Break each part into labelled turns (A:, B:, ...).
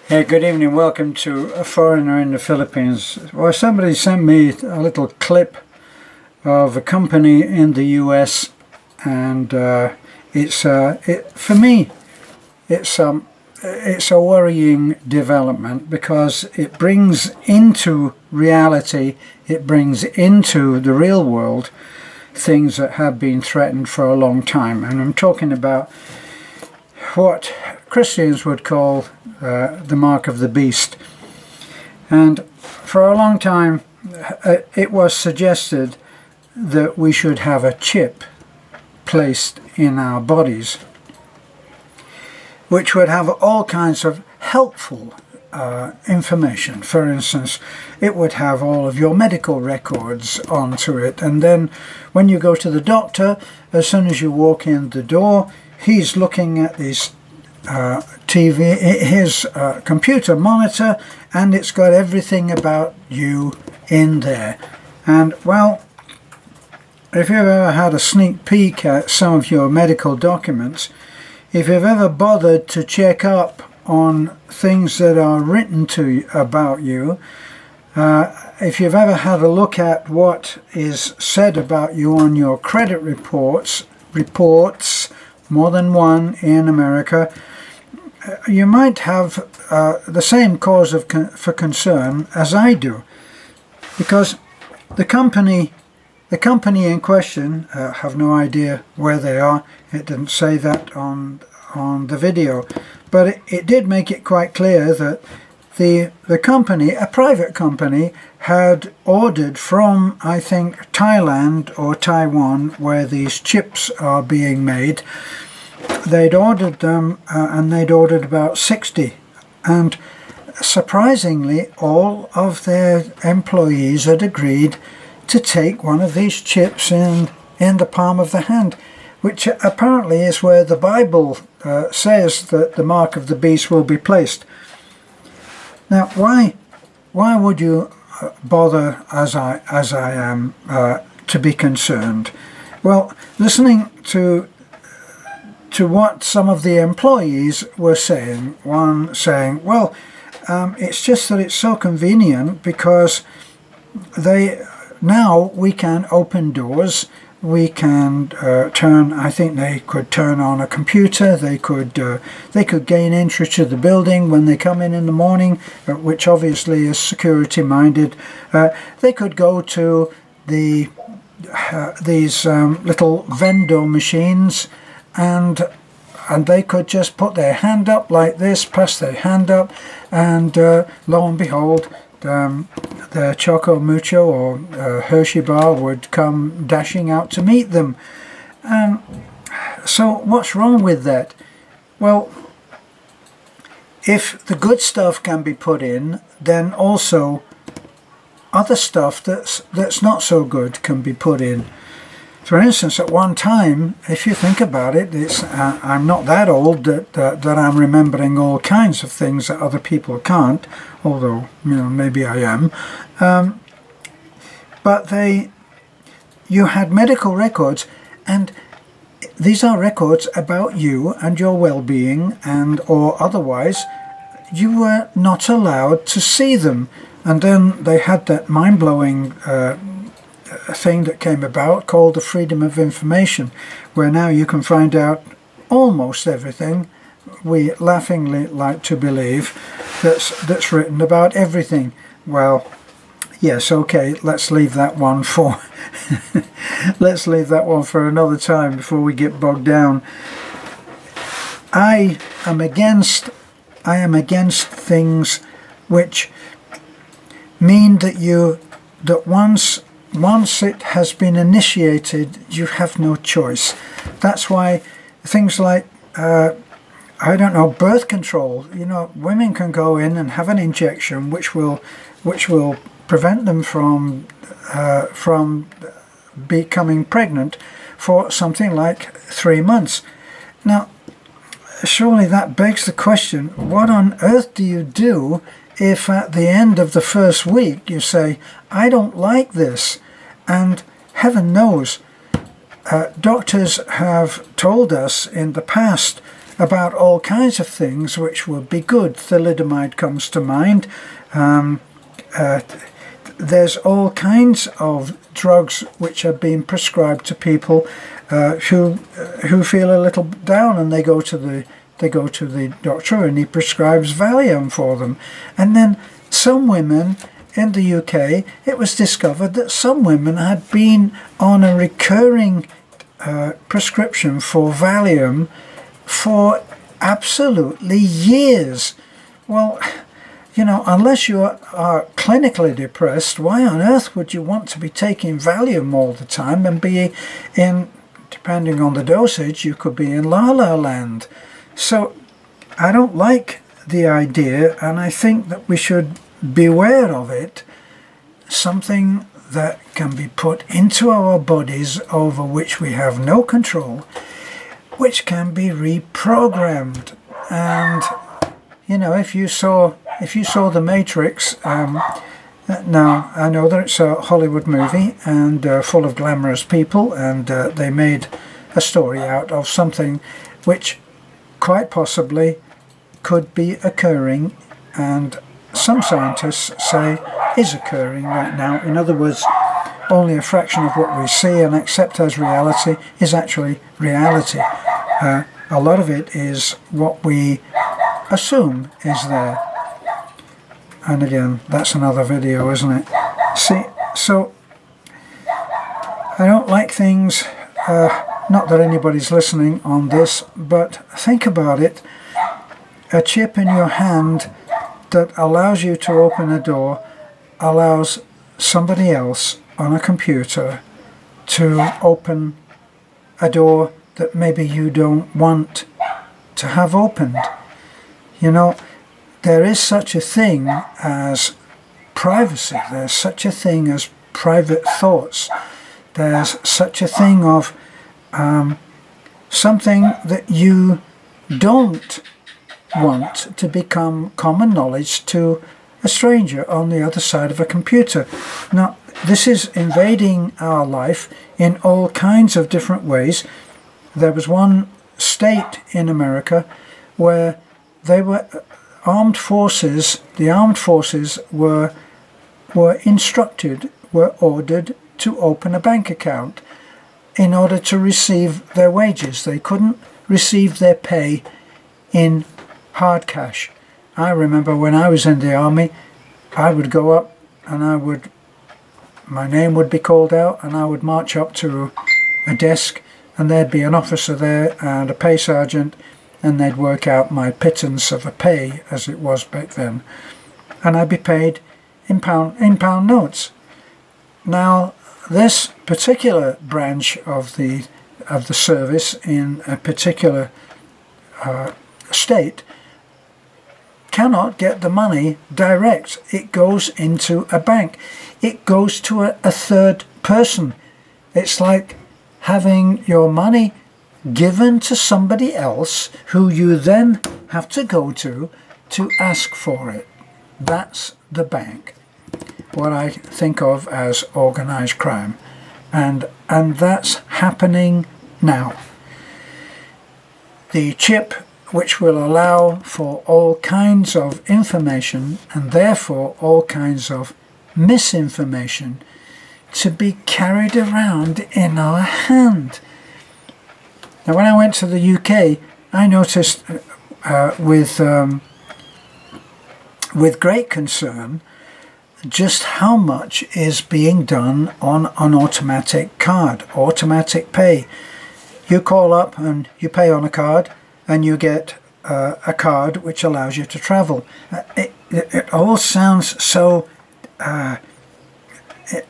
A: Hey, good evening. Welcome to A Foreigner in the Philippines. Well, somebody sent me a little clip of a company in the US, and for me, it's a worrying development because it brings into reality, it brings into the real world things that have been threatened for a long time. And I'm talking about what Christians would call the mark of the beast. And for a long time it was suggested that we should have a chip placed in our bodies which would have all kinds of helpful information. For instance, it would have all of your medical records onto it, and then when you go to the doctor, as soon as you walk in the door, he's looking at this his computer monitor, and it's got everything about you in there. And well, if you've ever had a sneak peek at some of your medical documents, if you've ever bothered to check up on things that are written to you about you, if you've ever had a look at what is said about you on your credit reports, more than one in America, you might have the same cause for concern as I do, because the company in question, have no idea where they are. It didn't say that on the video, but it did make it quite clear that the company, a private company, had ordered from, I think, Thailand or Taiwan, where these chips are being made. They'd ordered them, and they'd ordered about 60, and surprisingly all of their employees had agreed to take one of these chips in the palm of the hand, which apparently is where the Bible says that the mark of the beast will be placed. Now, why would you bother, as I am, to be concerned? Well, listening to what some of the employees were saying, one saying, well, it's just that it's so convenient because now we can open doors, we can I think they could turn on a computer, they could gain entry to the building when they come in the morning, which obviously is security minded. They could go to these little vendor machines, and they could just put their hand up like this, press their hand up, and lo and behold, the Choco Mucho or Hershey bar would come dashing out to meet them. So what's wrong with that? Well, if the good stuff can be put in, then also other stuff that's not so good can be put in. For instance, at one time, if you think about it, I'm not that old that I'm remembering all kinds of things that other people can't, although, maybe I am. But you had medical records, and these are records about you and your well-being, or otherwise. You were not allowed to see them. And then they had that mind-blowing thing that came about called the Freedom of Information, where now you can find out almost everything, we laughingly like to believe, that's written about everything. Well, yes, okay, let's leave that one for let's leave that one for another time before we get bogged down. I am against things which mean that once it has been initiated, you have no choice. That's why things like, birth control, women can go in and have an injection which will prevent them from becoming pregnant for something like 3 months. Now, surely that begs the question, what on earth do you do if at the end of the first week you say, I don't like this? And heaven knows, doctors have told us in the past about all kinds of things which would be good. Thalidomide comes to mind. There's all kinds of drugs which are being prescribed to people who feel a little down, and they go to the doctor and he prescribes Valium for them. And then some women in the UK, it was discovered that some women had been on a recurring prescription for Valium for absolutely years. Well, you know, unless you are clinically depressed, why on earth would you want to be taking Valium all the time and be in, depending on the dosage, you could be in La La Land. So I don't like the idea, and I think that we should beware of it. Something that can be put into our bodies over which we have no control, which can be reprogrammed. And you know, if you saw The Matrix, now I know that it's a Hollywood movie and full of glamorous people, and they made a story out of something which quite possibly could be occurring, and some scientists say is occurring right now. In other words, only a fraction of what we see and accept as reality is actually reality. A lot of it is what we assume is there. And again, that's another video, isn't it? See, so I don't like things, not that anybody's listening on this, but think about it. A chip in your hand that allows you to open a door allows somebody else on a computer to open a door that maybe you don't want to have opened. You know, there is such a thing as privacy. There's such a thing as private thoughts. There's such a thing of something that you don't want to become common knowledge to a stranger on the other side of a computer. Now, this is invading our life in all kinds of different ways. There was one state in America where they were the armed forces were ordered to open a bank account in order to receive their wages. They couldn't receive their pay in hard cash. I remember when I was in the army, I would go up and my name would be called out, and I would march up to a desk, and there'd be an officer there and a pay sergeant, and they'd work out my pittance of a pay, as it was back then, and I'd be paid in pound notes. Now, this particular branch of the service in a particular state cannot get the money direct. It goes into a bank. It goes to a third person. It's like having your money given to somebody else who you then have to go to ask for it. That's the bank. What I think of as organized crime. And that's happening now. The chip, which will allow for all kinds of information and therefore all kinds of misinformation to be carried around in our hand. Now, when I went to the UK, I noticed with great concern just how much is being done on an automatic card, automatic pay. You call up and you pay on a card, and you get a card which allows you to travel. It all sounds so.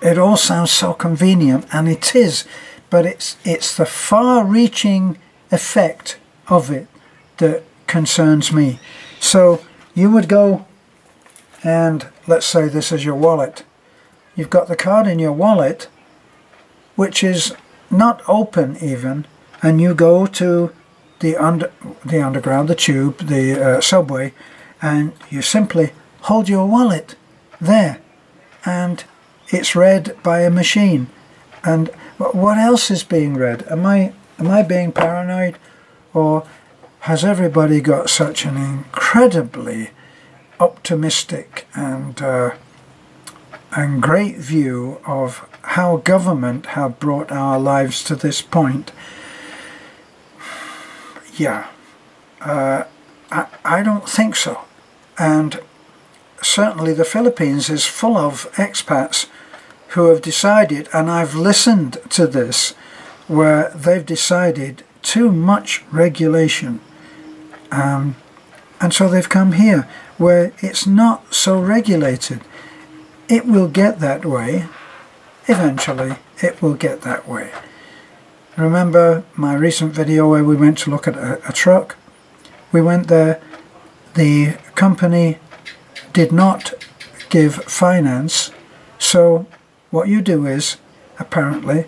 A: It all sounds so convenient, and it is, but it's the far-reaching effect of it that concerns me. So you would go, and let's say this is your wallet. You've got the card in your wallet, which is not open even, and you go to the underground, the tube, the subway, and you simply hold your wallet there, and it's read by a machine. And what else is being read? Am I being paranoid, or has everybody got such an incredibly optimistic and great view of how government have brought our lives to this point? Yeah, I don't think so. And certainly the Philippines is full of expats who have decided, and I've listened to this, where they've decided too much regulation. And so they've come here where it's not so regulated. It will get that way. Eventually, it will get that way. Remember my recent video where we went to look at a truck? We went there, the company did not give finance, so what you do is, apparently,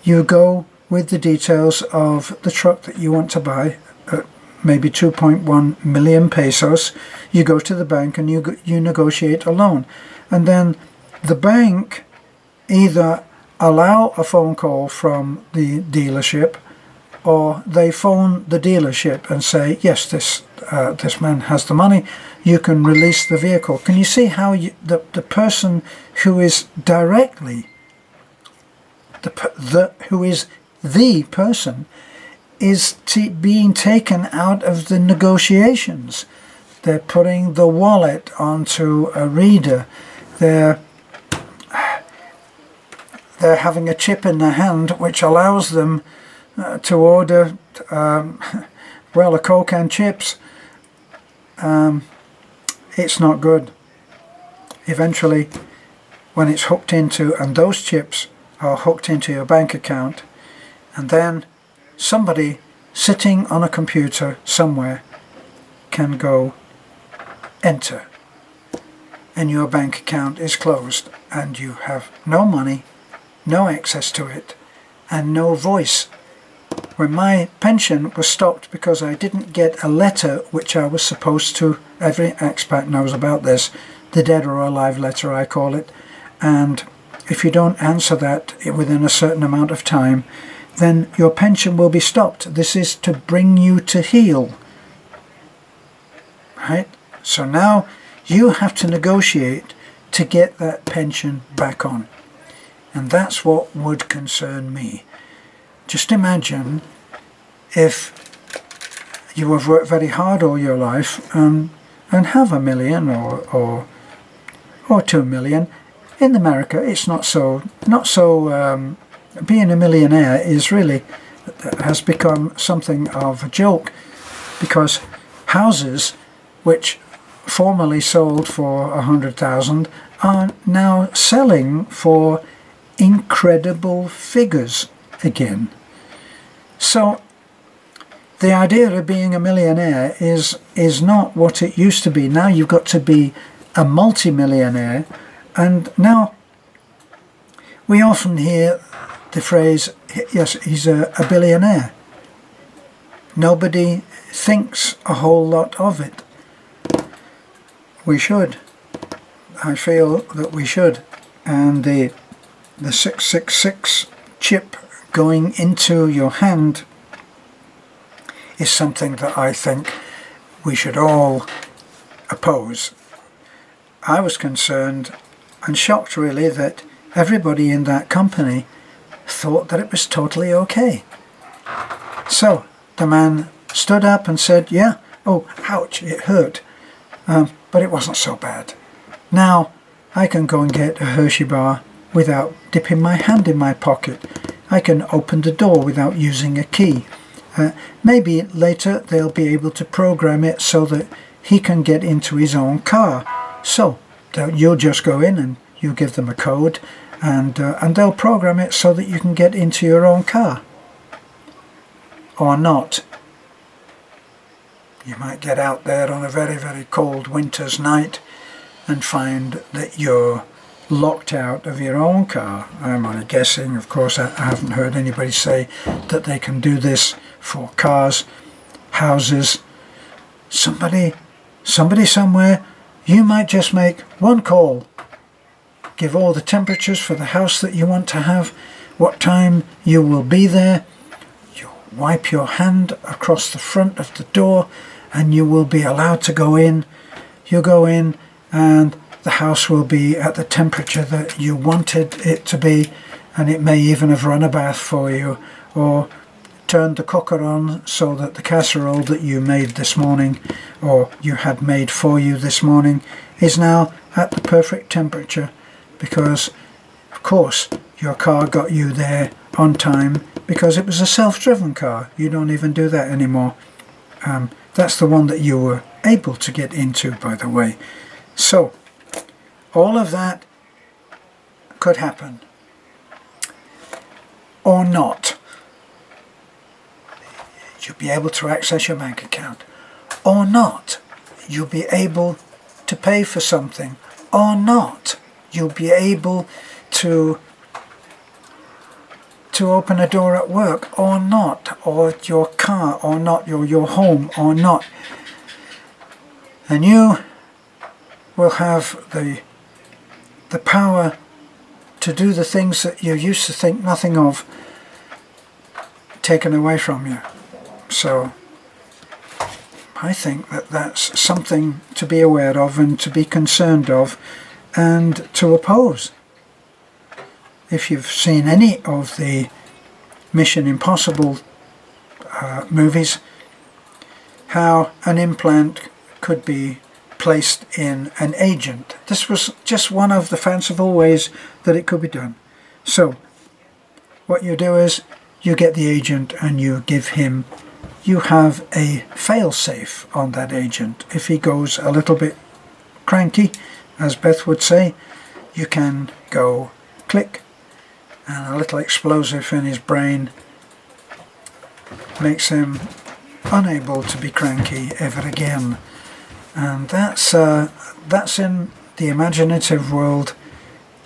A: you go with the details of the truck that you want to buy, maybe 2.1 million pesos, you go to the bank and you negotiate a loan. And then the bank either allow a phone call from the dealership, or they phone the dealership and say, yes, this man has the money, you can release the vehicle. Can you see how the person who is directly, who is the person, is being taken out of the negotiations? They're putting the wallet onto a reader. They're having a chip in their hand which allows them to order, well, a Coke and chips. It's not good. Eventually, when it's hooked into, and those chips are hooked into your bank account, and then somebody sitting on a computer somewhere can go enter, and your bank account is closed, and you have no money, no access to it, and no voice. When my pension was stopped because I didn't get a letter which I was supposed to, every expat knows about this, the dead or alive letter I call it, and if you don't answer that within a certain amount of time, then your pension will be stopped. This is to bring you to heel. Right? So now you have to negotiate to get that pension back on. And that's what would concern me. Just imagine if you have worked very hard all your life and have $1 million or 2 million. In America, it's not so. Being a millionaire has become something of a joke, because houses which formerly sold for 100,000 are now selling for incredible figures again. So the idea of being a millionaire is not what it used to be. Now you've got to be a multi-millionaire, and now we often hear the phrase, yes, he's a billionaire. Nobody thinks a whole lot of it. We should. I feel that we should. And the 666 chip going into your hand is something that I think we should all oppose. I was concerned and shocked really that everybody in that company thought that it was totally okay. So the man stood up and said, yeah, oh, ouch, it hurt, but it wasn't so bad. Now I can go and get a Hershey bar without dipping my hand in my pocket. I can open the door without using a key. Maybe later they'll be able to program it so that he can get into his own car. So you'll just go in and you give them a code, and they'll program it so that you can get into your own car. Or not. You might get out there on a very, very cold winter's night and find that you're locked out of your own car. I'm only guessing, of course. I haven't heard anybody say that they can do this for cars, houses. Somebody somewhere, you might just make one call, give all the temperatures for the house that you want to have, what time you will be there, wipe your hand across the front of the door and you will be allowed to go in. You go in and the house will be at the temperature that you wanted it to be, and it may even have run a bath for you or turned the cooker on so that the casserole that you made this morning or you had made for you this morning is now at the perfect temperature, because of course your car got you there on time because it was a self-driven car. You don't even do that anymore. That's the one that you were able to get into, by the way. So all of that could happen or not. You'll be able to access your bank account or not. You'll be able to pay for something or not. You'll be able to open a door at work or not, or your car or not, or your home or not. And you will have the power to do the things that you used to think nothing of taken away from you. So I think that that's something to be aware of and to be concerned of and to oppose. If you've seen any of the Mission Impossible movies, how an implant could be placed in an agent. This was just one of the fanciful ways that it could be done. So what you do is you get the agent and you give him, you have a fail-safe on that agent. If he goes a little bit cranky, as Beth would say, you can go click, and a little explosive in his brain makes him unable to be cranky ever again. And that's in the imaginative world,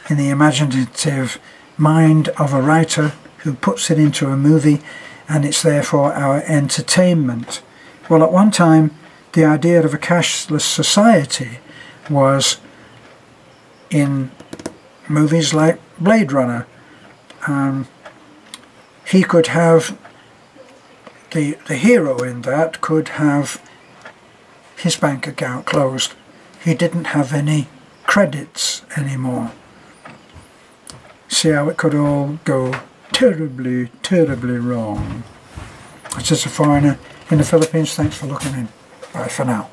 A: in the imaginative mind of a writer who puts it into a movie, and it's there for our entertainment. Well, at one time the idea of a cashless society was in movies like Blade Runner. He could have, the hero in that could have his bank account closed. He didn't have any credits anymore. See how it could all go terribly, terribly wrong. This is a foreigner in the Philippines. Thanks for looking in. Bye for now.